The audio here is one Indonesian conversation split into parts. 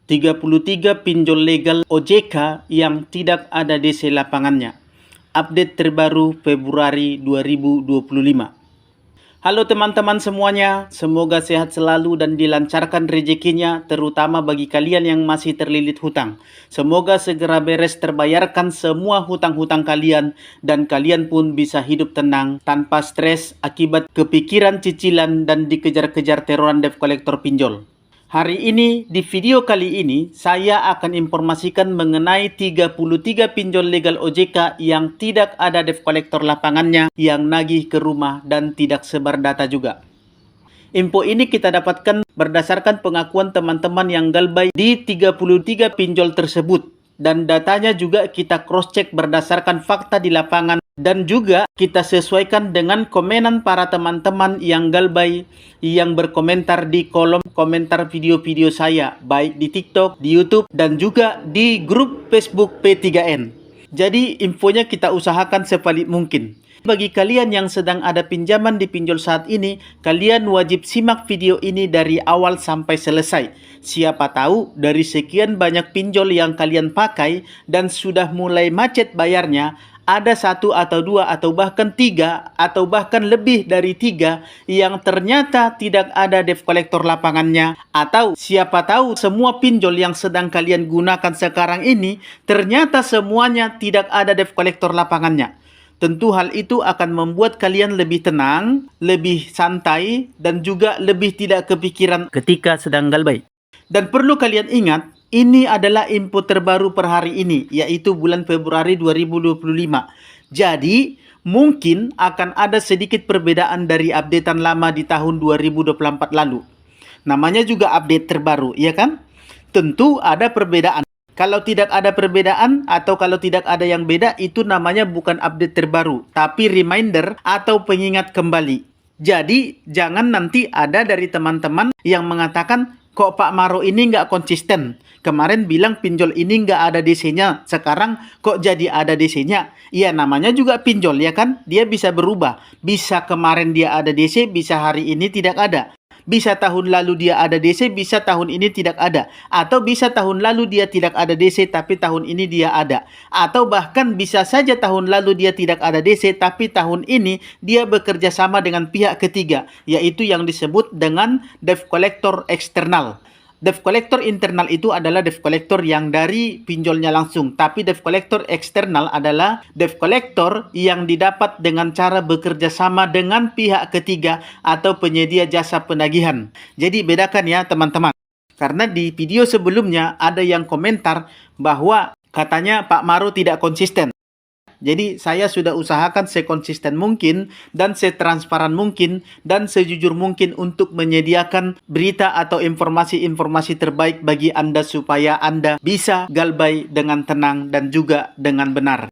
33 pinjol legal OJK yang tidak ada DC lapangannya. Update terbaru Februari 2025. Halo teman-teman semuanya, semoga sehat selalu dan dilancarkan rezekinya, terutama bagi kalian yang masih terlilit hutang. Semoga segera beres terbayarkan semua hutang-hutang kalian dan kalian pun bisa hidup tenang tanpa stres akibat kepikiran cicilan dan dikejar-kejar teroran debt collector pinjol. Hari ini, di video kali ini, saya akan informasikan mengenai 33 pinjol legal OJK yang tidak ada debt collector lapangannya, yang nagih ke rumah dan tidak sebar data juga. Info ini kita dapatkan berdasarkan pengakuan teman-teman yang galbay di 33 pinjol tersebut. Dan datanya juga kita cross-check berdasarkan fakta di lapangan dan juga kita sesuaikan dengan komenan para teman-teman yang galbay yang berkomentar di kolom komentar video-video saya, baik di TikTok, di YouTube, dan juga di grup Facebook P3N. Jadi infonya kita usahakan sevalid mungkin. Bagi kalian yang sedang ada pinjaman di pinjol saat ini, kalian wajib simak video ini dari awal sampai selesai. Siapa tahu dari sekian banyak pinjol yang kalian pakai dan sudah mulai macet bayarnya, ada satu atau dua atau bahkan tiga atau bahkan lebih dari tiga yang ternyata tidak ada debt collector lapangannya. Atau siapa tahu semua pinjol yang sedang kalian gunakan sekarang ini ternyata semuanya tidak ada debt collector lapangannya. Tentu hal itu akan membuat kalian lebih tenang, lebih santai, dan juga lebih tidak kepikiran ketika sedang galbay. Dan perlu kalian ingat, ini adalah info terbaru per hari ini, yaitu bulan Februari 2025. Jadi, mungkin akan ada sedikit perbedaan dari updatean lama di tahun 2024 lalu. Namanya juga update terbaru, ya kan? Tentu ada perbedaan. Kalau tidak ada perbedaan atau kalau tidak ada yang beda, itu namanya bukan update terbaru, tapi reminder atau pengingat kembali. Jadi, jangan nanti ada dari teman-teman yang mengatakan, kok Pak Maro ini nggak konsisten? Kemarin bilang pinjol ini nggak ada DC-nya, sekarang kok jadi ada DC-nya? Iya, namanya juga pinjol, ya kan? Dia bisa berubah. Bisa kemarin dia ada DC, bisa hari ini tidak ada. Bisa tahun lalu dia ada DC, bisa tahun ini tidak ada. Atau bisa tahun lalu dia tidak ada DC, tapi tahun ini dia ada. Atau bahkan bisa saja tahun lalu dia tidak ada DC, tapi tahun ini dia bekerja sama dengan pihak ketiga, yaitu yang disebut dengan debt collector eksternal. Debt collector internal itu adalah debt collector yang dari pinjolnya langsung. Tapi debt collector eksternal adalah debt collector yang didapat dengan cara bekerja sama dengan pihak ketiga atau penyedia jasa penagihan. Jadi bedakan ya teman-teman. Karena di video sebelumnya ada yang komentar bahwa katanya Pak Maro tidak konsisten. Jadi saya sudah usahakan sekonsisten mungkin dan setransparan mungkin dan sejujur mungkin untuk menyediakan berita atau informasi-informasi terbaik bagi Anda supaya Anda bisa galbay dengan tenang dan juga dengan benar.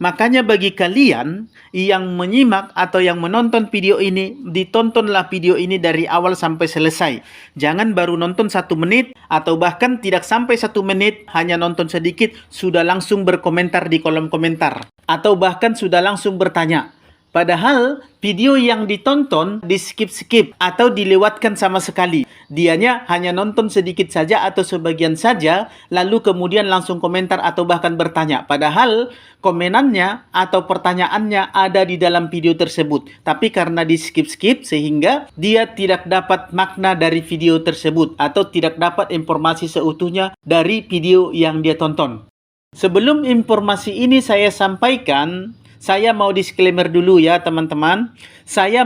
Makanya bagi kalian yang menyimak atau yang menonton video ini, ditontonlah video ini dari awal sampai selesai. Jangan baru nonton 1 menit atau bahkan tidak sampai 1 menit, hanya nonton sedikit, sudah langsung berkomentar di kolom komentar. Atau bahkan sudah langsung bertanya. Padahal video yang ditonton di skip-skip atau dilewatkan sama sekali. Dianya hanya nonton sedikit saja atau sebagian saja, lalu kemudian langsung komentar atau bahkan bertanya. Padahal komenannya atau pertanyaannya ada di dalam video tersebut. Tapi karena di skip-skip sehingga dia tidak dapat makna dari video tersebut atau tidak dapat informasi seutuhnya dari video yang dia tonton. Sebelum informasi ini saya sampaikan, saya mau disclaimer dulu ya teman-teman. Saya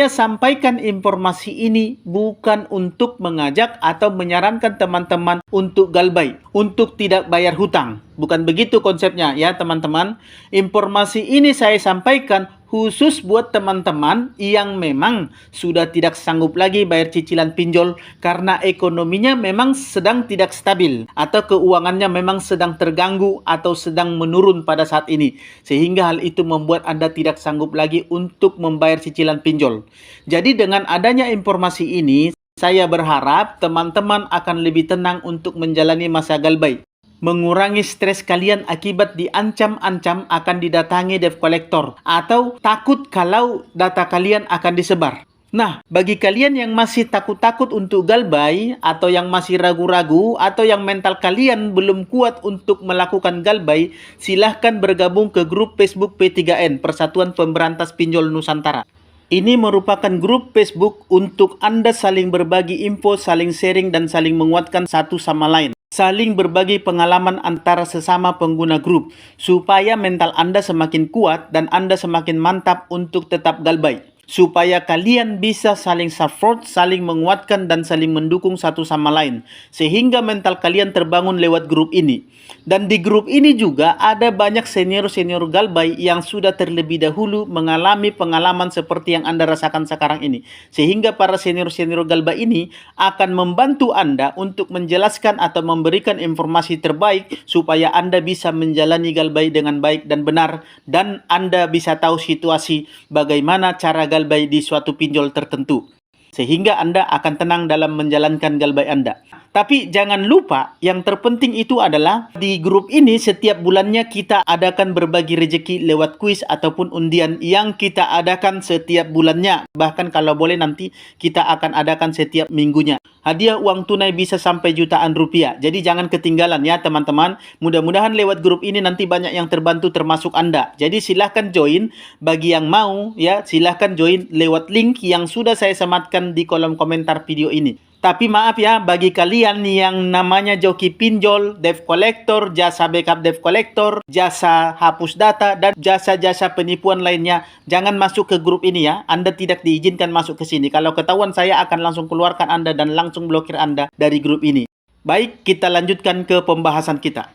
sampaikan informasi ini bukan untuk mengajak atau menyarankan teman-teman untuk galbay, untuk tidak bayar hutang. Bukan begitu konsepnya ya teman-teman. Informasi ini saya sampaikan khusus buat teman-teman yang memang sudah tidak sanggup lagi bayar cicilan pinjol karena ekonominya memang sedang tidak stabil atau keuangannya memang sedang terganggu atau sedang menurun pada saat ini. Sehingga hal itu membuat Anda tidak sanggup lagi untuk membayar cicilan pinjol. Jadi dengan adanya informasi ini, saya berharap teman-teman akan lebih tenang untuk menjalani masa galbay. Mengurangi stres kalian akibat diancam-ancam akan didatangi debt collector atau takut kalau data kalian akan disebar. Nah, bagi kalian yang masih takut-takut untuk galbay, atau yang masih ragu-ragu, atau yang mental kalian belum kuat untuk melakukan galbay, silahkan bergabung ke grup Facebook P3N, Persatuan Pemberantas Pinjol Nusantara. Ini merupakan grup Facebook untuk Anda saling berbagi info, saling sharing, dan saling menguatkan satu sama lain. Saling berbagi pengalaman antara sesama pengguna grup, supaya mental Anda semakin kuat dan Anda semakin mantap untuk tetap galbay. Supaya kalian bisa saling support, saling menguatkan, dan saling mendukung satu sama lain. Sehingga mental kalian terbangun lewat grup ini. Dan di grup ini juga ada banyak senior-senior galbay yang sudah terlebih dahulu mengalami pengalaman seperti yang Anda rasakan sekarang ini. Sehingga para senior-senior galbay ini akan membantu Anda untuk menjelaskan atau memberikan informasi terbaik supaya Anda bisa menjalani galbay dengan baik dan benar, dan Anda bisa tahu situasi bagaimana cara galbay di suatu pinjol tertentu, sehingga Anda akan tenang dalam menjalankan galbay Anda. Tapi jangan lupa, yang terpenting itu adalah di grup ini setiap bulannya kita adakan berbagi rezeki lewat kuis ataupun undian yang kita adakan setiap bulannya. Bahkan kalau boleh nanti kita akan adakan setiap minggunya. Hadiah uang tunai bisa sampai jutaan rupiah. Jadi jangan ketinggalan ya teman-teman. Mudah-mudahan lewat grup ini nanti banyak yang terbantu termasuk Anda. Jadi silahkan join, bagi yang mau ya silahkan join lewat link yang sudah saya sematkan di kolom komentar video ini. Tapi maaf ya, bagi kalian yang namanya joki pinjol, debt collector, jasa backup debt collector, jasa hapus data, dan jasa-jasa penipuan lainnya, jangan masuk ke grup ini ya. Anda tidak diizinkan masuk ke sini. Kalau ketahuan, saya akan langsung keluarkan Anda dan langsung blokir Anda dari grup ini. Baik, kita lanjutkan ke pembahasan kita.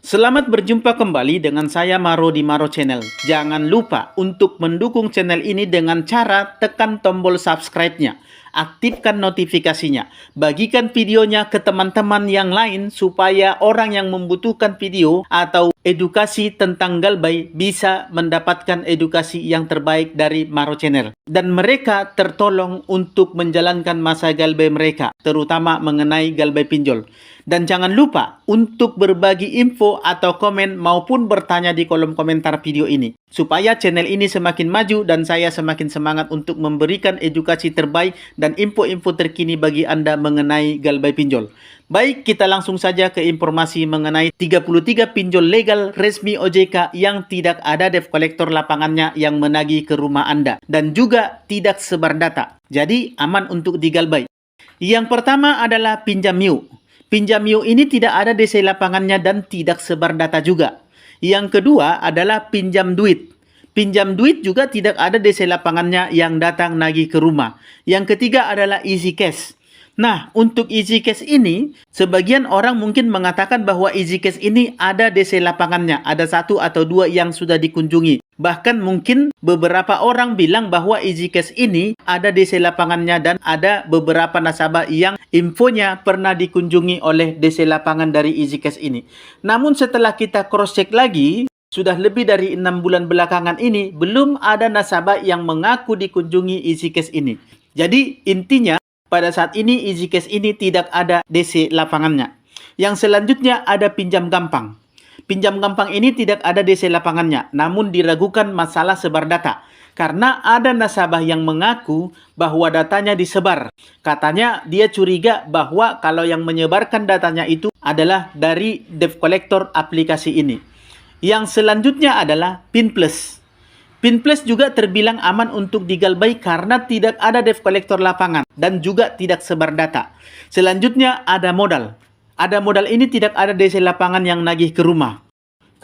Selamat berjumpa kembali dengan saya Maro di Maro Channel. Jangan lupa untuk mendukung channel ini dengan cara tekan tombol subscribe-nya. Aktifkan notifikasinya. Bagikan videonya ke teman-teman yang lain supaya orang yang membutuhkan video atau edukasi tentang galbay bisa mendapatkan edukasi yang terbaik dari Maro Channel. Dan mereka tertolong untuk menjalankan masa galbay mereka, terutama mengenai galbay pinjol. Dan jangan lupa untuk berbagi info atau komen maupun bertanya di kolom komentar video ini. Supaya channel ini semakin maju dan saya semakin semangat untuk memberikan edukasi terbaik dan info-info terkini bagi Anda mengenai galbay pinjol. Baik, kita langsung saja ke informasi mengenai 33 pinjol legal resmi OJK yang tidak ada debt collector lapangannya yang menagih ke rumah Anda. Dan juga tidak sebar data. Jadi aman untuk digalbay. Yang pertama adalah Pinjam Miu. Pinjam Miu ini tidak ada DC lapangannya dan tidak sebar data juga. Yang kedua adalah Pinjam Duit. Pinjam Duit juga tidak ada DC lapangannya yang datang nagih ke rumah. Yang ketiga adalah Easy Cash. Nah, untuk Easy Cash ini, sebagian orang mungkin mengatakan bahwa Easy Cash ini ada DC lapangannya. Ada 1 atau 2 yang sudah dikunjungi. Bahkan mungkin beberapa orang bilang bahwa Easy Cash ini ada DC lapangannya dan ada beberapa nasabah yang infonya pernah dikunjungi oleh DC lapangan dari Easy Cash ini. Namun setelah kita cross check lagi, sudah lebih dari 6 bulan belakangan ini, belum ada nasabah yang mengaku dikunjungi Easy Cash ini. Jadi intinya, pada saat ini Easy Cash ini tidak ada DC lapangannya. Yang selanjutnya ada Pinjam Gampang. Pinjam Gampang ini tidak ada DC lapangannya, namun diragukan masalah sebar data. Karena ada nasabah yang mengaku bahwa datanya disebar. Katanya dia curiga bahwa kalau yang menyebarkan datanya itu adalah dari debt collector aplikasi ini. Yang selanjutnya adalah PinPlus. PinPlus juga terbilang aman untuk digalbay karena tidak ada debt collector lapangan dan juga tidak sebar data. Selanjutnya ada Modal. Ada Modal ini tidak ada DC lapangan yang nagih ke rumah.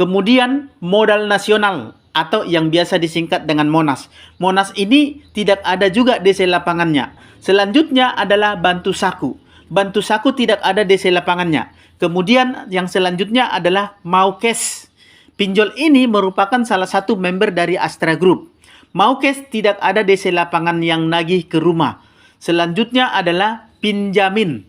Kemudian Modal Nasional atau yang biasa disingkat dengan Monas. Monas ini tidak ada juga DC lapangannya. Selanjutnya adalah Bantu Saku. Bantu Saku tidak ada DC lapangannya. Kemudian yang selanjutnya adalah Maukes. Pinjol ini merupakan salah satu member dari Astra Group. Maukes tidak ada DC lapangan yang nagih ke rumah. Selanjutnya adalah Pinjamin.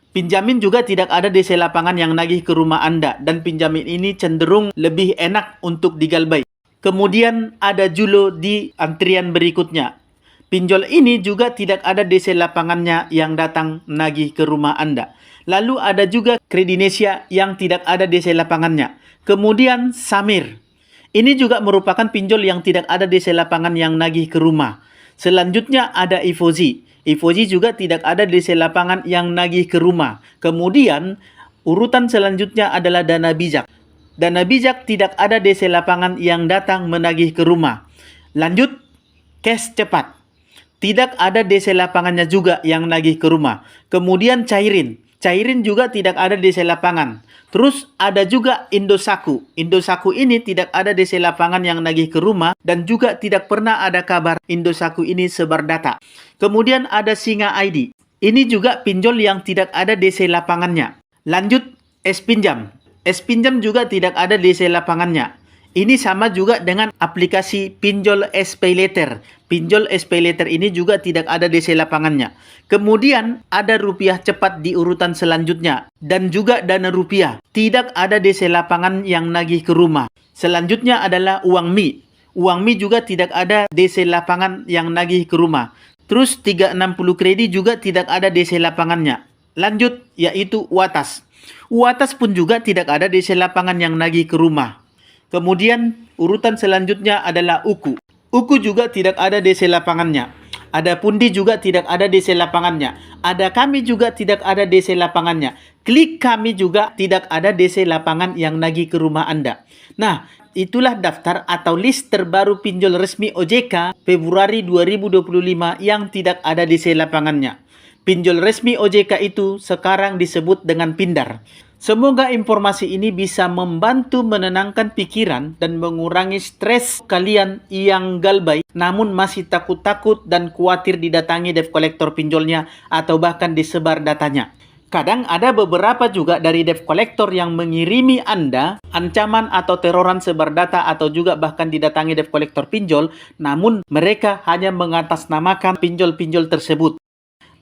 Pinjamin juga tidak ada DC lapangan yang nagih ke rumah Anda. Dan Pinjamin ini cenderung lebih enak untuk digalbay. Kemudian ada Julo di antrian berikutnya. Pinjol ini juga tidak ada DC lapangannya yang datang nagih ke rumah Anda. Lalu ada juga Kredinesia yang tidak ada DC lapangannya. Kemudian Samir. Ini juga merupakan pinjol yang tidak ada DC lapangan yang nagih ke rumah. Selanjutnya ada Ivozi. Ivozi juga tidak ada DC lapangan yang nagih ke rumah. Kemudian urutan selanjutnya adalah Dana Bijak. Dana Bijak tidak ada DC lapangan yang datang menagih ke rumah. Lanjut, Cash Cepat. Tidak ada DC lapangannya juga yang nagih ke rumah. Kemudian Cairin. Cairin juga tidak ada DC lapangan. Terus ada juga Indosaku. Indosaku ini tidak ada DC lapangan yang nagih ke rumah dan juga tidak pernah ada kabar Indosaku ini sebar data. Kemudian ada Singa ID. Ini juga pinjol yang tidak ada DC lapangannya. Lanjut, S-Pinjam. S-Pinjam juga tidak ada DC lapangannya. Ini sama juga dengan aplikasi pinjol SPayLater. Pinjol SPayLater ini juga tidak ada DC lapangannya. Kemudian ada Rupiah Cepat di urutan selanjutnya. Dan juga Dana Rupiah. Tidak ada DC lapangan yang nagih ke rumah. Selanjutnya adalah Uang Mi. Uang Mi juga tidak ada DC lapangan yang nagih ke rumah. Terus 360 Kredi juga tidak ada DC lapangannya. Lanjut, yaitu Watas. Watas pun juga tidak ada DC lapangan yang nagih ke rumah. Kemudian urutan selanjutnya adalah Uku. Uku juga tidak ada DC lapangannya. Ada Pundi juga tidak ada DC lapangannya. Ada Kami juga tidak ada DC lapangannya. Klik Kami juga tidak ada DC lapangan yang nagih ke rumah Anda. Nah, itulah daftar atau list terbaru pinjol resmi OJK Februari 2025 yang tidak ada DC lapangannya. Pinjol resmi OJK itu sekarang disebut dengan Pindar. Semoga informasi ini bisa membantu menenangkan pikiran dan mengurangi stres kalian yang galbay namun masih takut-takut dan khawatir didatangi debt collector pinjolnya atau bahkan disebar datanya. Kadang ada beberapa juga dari debt collector yang mengirimi Anda ancaman atau teroran sebar data atau juga bahkan didatangi debt collector pinjol, namun mereka hanya mengatasnamakan pinjol-pinjol tersebut.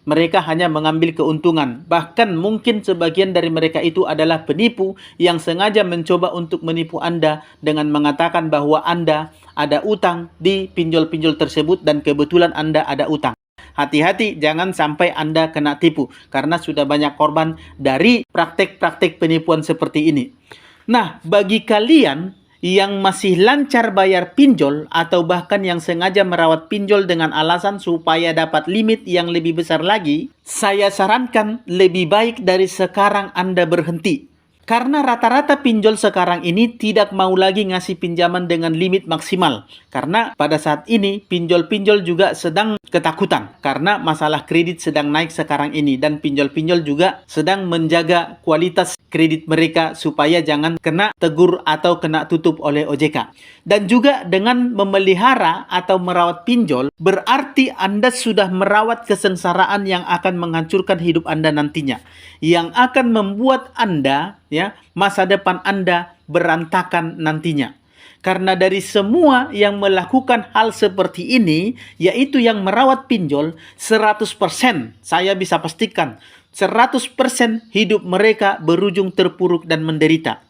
Mereka hanya mengambil keuntungan. Bahkan mungkin sebagian dari mereka itu adalah penipu yang sengaja mencoba untuk menipu Anda dengan mengatakan bahwa Anda ada utang di pinjol-pinjol tersebut dan kebetulan Anda ada utang. Hati-hati jangan sampai Anda kena tipu karena sudah banyak korban dari praktek-praktek penipuan seperti ini. Nah, bagi kalian yang masih lancar bayar pinjol atau bahkan yang sengaja merawat pinjol dengan alasan supaya dapat limit yang lebih besar lagi, saya sarankan lebih baik dari sekarang Anda berhenti. Karena rata-rata pinjol sekarang ini tidak mau lagi ngasih pinjaman dengan limit maksimal. Karena pada saat ini pinjol-pinjol juga sedang ketakutan. Karena masalah kredit sedang naik sekarang ini. Dan pinjol-pinjol juga sedang menjaga kualitas kredit mereka supaya jangan kena tegur atau kena tutup oleh OJK. Dan juga dengan memelihara atau merawat pinjol, berarti Anda sudah merawat kesengsaraan yang akan menghancurkan hidup Anda nantinya. Yang akan membuat Anda, masa depan Anda berantakan nantinya. Karena dari semua yang melakukan hal seperti ini, yaitu yang merawat pinjol, 100% saya bisa pastikan, 100% hidup mereka berujung terpuruk dan menderita.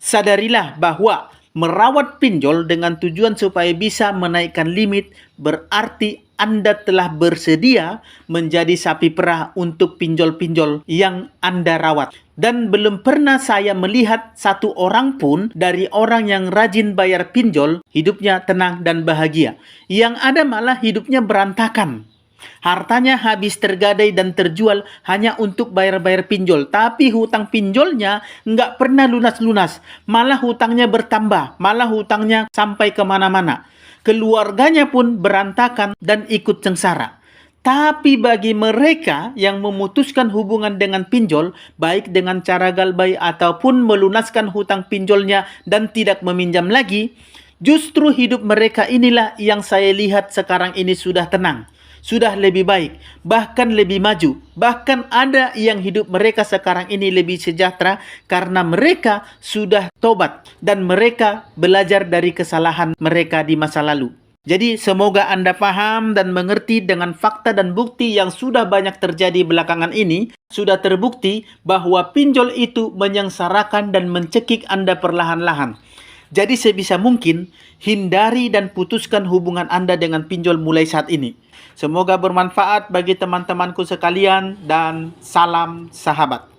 Sadarilah bahwa merawat pinjol dengan tujuan supaya bisa menaikkan limit berarti Anda telah bersedia menjadi sapi perah untuk pinjol-pinjol yang Anda rawat. Dan belum pernah saya melihat satu orang pun dari orang yang rajin bayar pinjol hidupnya tenang dan bahagia. Yang ada malah hidupnya berantakan. Hartanya habis tergadai dan terjual hanya untuk bayar-bayar pinjol. Tapi hutang pinjolnya nggak pernah lunas-lunas. Malah hutangnya bertambah. Malah hutangnya sampai kemana-mana. Keluarganya pun berantakan dan ikut sengsara. Tapi bagi mereka yang memutuskan hubungan dengan pinjol, baik dengan cara galbay ataupun melunaskan hutang pinjolnya dan tidak meminjam lagi, justru hidup mereka inilah yang saya lihat sekarang ini sudah tenang. Sudah lebih baik, bahkan lebih maju. Bahkan ada yang hidup mereka sekarang ini lebih sejahtera karena mereka sudah tobat dan mereka belajar dari kesalahan mereka di masa lalu. Jadi semoga Anda paham dan mengerti dengan fakta dan bukti yang sudah banyak terjadi belakangan ini. Sudah terbukti bahwa pinjol itu menyengsarakan dan mencekik Anda perlahan-lahan. Jadi sebisa mungkin hindari dan putuskan hubungan Anda dengan pinjol mulai saat ini. Semoga bermanfaat bagi teman-temanku sekalian dan salam sahabat.